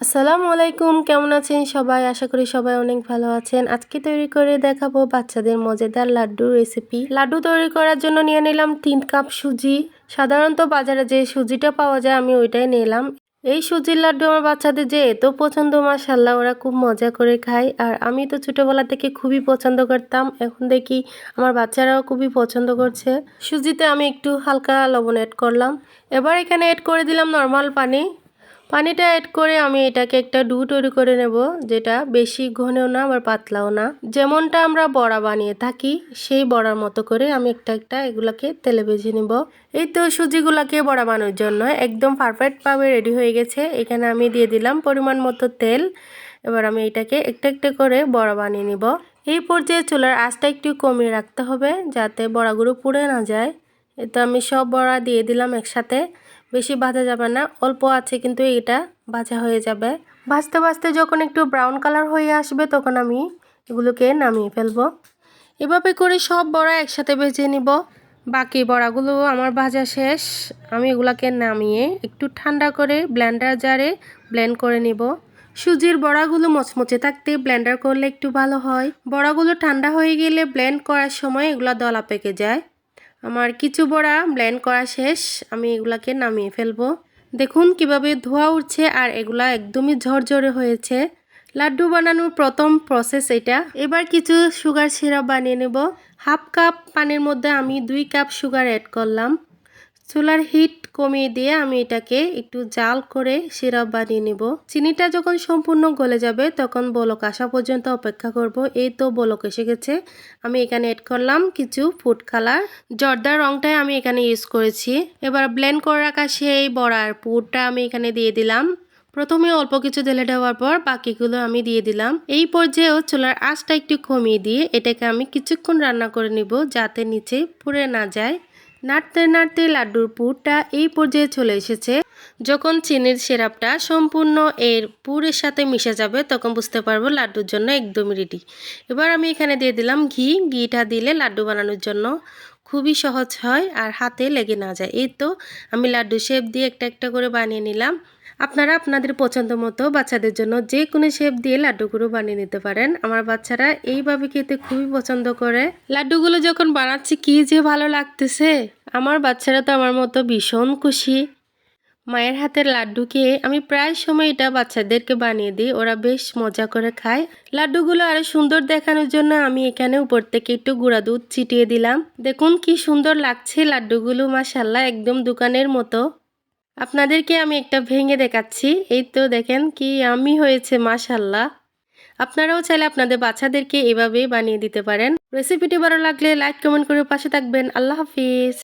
আসসালামু আলাইকুম, কেমন আছেন সবাই? আশা করি সবাই অনেক ভালো আছেন। আজকে তৈরি করে দেখাবো বাচ্চাদের মজাদার লাড্ডু রেসিপি। লাড্ডু তৈরি করার জন্য নিয়ে নিলাম 3 কাপ সুজি। সাধারণত বাজারে যে সুজিটা পাওয়া যায় আমি ওইটাই নিলাম। এই সুজির লাড্ডু আমার বাচ্চাদের যে এত পছন্দ, মাশাআল্লাহ, ওরা খুব মজা করে খায়। আর আমি তো ছোটবেলা থেকে খুবই পছন্দ করতাম, এখন দেখি আমার বাচ্চারাও খুবই পছন্দ করছে। সুজিতে আমি একটু হালকা লবণ অ্যাড করলাম। এবার এখানে অ্যাড করে দিলাম নর্মাল পানি। পানিটা অ্যাড করে আমি এটাকে একটা ডু তৈরি করে নেব, যেটা বেশি ঘনও না আবার পাতলাও না, যেমনটা আমরা বড়া বানিয়ে থাকি সেই বড়ার মতো করে আমি একটা একটা এগুলাকে তেলে ভেজে নেব। এই তো সুজিগুলাকে বড়া বানানোর জন্য একদম পারফেক্টভাবে রেডি হয়ে গেছে। এখানে আমি দিয়ে দিলাম পরিমাণ মতো তেল। এবার আমি এটাকে একটা একটা করে বড়া বানিয়ে নিব। এই পর্যায়ে চুলার আঁচটা একটু কমিয়ে রাখতে হবে যাতে বড়াগুলো পুড়ে না যায়। তো আমি সব বড়া দিয়ে দিলাম একসাথে। বেশি ভাজা যাবে না, অল্প আছে কিন্তু এটা ভাজা হয়ে যাবে। ভাজতে ভাজতে যখন একটু ব্রাউন কালার হয়ে আসবে তখন আমি এগুলোকে নামিয়ে ফেলবো। এভাবে করে সব বড়া একসাথে ভেজে নিব। বাকি বড়াগুলো আমার ভাজা শেষ। আমি এগুলাকে নামিয়ে একটু ঠান্ডা করে ব্লেন্ডার জারে ব্লেন্ড করে নিব। সুজির বড়াগুলো মচমচে থাকতে ব্লেন্ডার করলে একটু ভালো হয়। বড়াগুলো ঠান্ডা হয়ে গেলে ব্লেন্ড করার সময় এগুলো দলা পেকে যায়। আমার কিছু বড়া ব্লেন্ড করা শেষ, আমি এগুলাকে নামিয়ে ফেলবো। দেখুন কিভাবে ধোয়া উঠছে আর এগুলা একদমই ঝরঝরে হয়েছে। লাড্ডু বানানোর প্রথম প্রসেস এটা। এবার কিছু সুগার সিরাপ বানিয়ে নেব। হাফ কাপ পানির মধ্যে আমি 2 কাপ সুগার অ্যাড করলাম। চুলার হিট কমিয়ে দিয়ে আমি এটাকে একটু জাল করে সিরাপ বানিয়ে নেব। চিনিটা যখন সম্পূর্ণ গলে যাবে তখন বলক আসা পর্যন্ত অপেক্ষা করব। এই তো বলক এসে গেছে। আমি এখানে অ্যাড করলাম কিছু ফুড কালার। জর্দার রংটাই আমি এখানে ইউজ করেছি। এবার ব্লেন্ড করে রাখা সেই বড়ার পুরটা আমি এখানে দিয়ে দিলাম। প্রথমে অল্প কিছু ঢেলে দেওয়ার পর বাকিগুলো আমি দিয়ে দিলাম। এই পর্যায়েও চুলার আঁচটা একটু কমিয়ে দিয়ে এটাকে আমি কিছুক্ষণ রান্না করে নিব যাতে নিচে পুড়ে না যায়। নাড়তে নাড়তে লাড্ডুর পুরটা এই পর্যায়ে চলে এসেছে। যখন চিনির সিরাপটা সম্পূর্ণ এর পুরের সাথে মিশে যাবে তখন বুঝতে পারবো লাড্ডুর জন্য একদমই রেডি। এবার আমি এখানে দিয়ে দিলাম ঘি। ঘিটা দিলে লাড্ডু বানানোর জন্য খুবই সহজ হয় আর হাতে লেগে না যায়। এই তো আমি লাড্ডু শেপ দিয়ে একটা একটা করে বানিয়ে নিলাম। আপনারা আপনাদের পছন্দ মতো বাচ্চাদের জন্য যে কোনো শেপ দিয়ে লাড্ডুগুলো বানিয়ে নিতে পারেন। আমার বাচ্চারা এইভাবে খেতে খুবই পছন্দ করে। লাড্ডুগুলো যখন বানাচ্ছি কি যে ভালো লাগতেছে। আমার বাচ্চারা তো আমার মতো ভীষণ খুশি। মায়ের হাতের লাড্ডু খেয়ে আমি প্রায় সময় এটা বাচ্চাদেরকে বানিয়ে দিই, ওরা বেশ মজা করে খায়। লাড্ডুগুলো আরো সুন্দর দেখানোর জন্য আমি এখানে উপর থেকে একটু গুঁড়া দুধ ছিটিয়ে দিলাম। দেখুন কি সুন্দর লাগছে লাড্ডুগুলো, মাশাআল্লাহ, একদম দোকানের মতো। আপনাদেরকে আমি একটা ভেঙে দেখাচ্ছি। এই তো দেখেন কি ইয়াম্মি হয়েছে, মাশাআল্লাহ। আপনারাও চাইলে আপনাদের বাচ্চাদেরকে এভাবেই বানিয়ে দিতে পারেন। রেসিপিটি ভালো লাগলে লাইক কমেন্ট করে পাশে থাকবেন। আল্লাহ হাফিজ।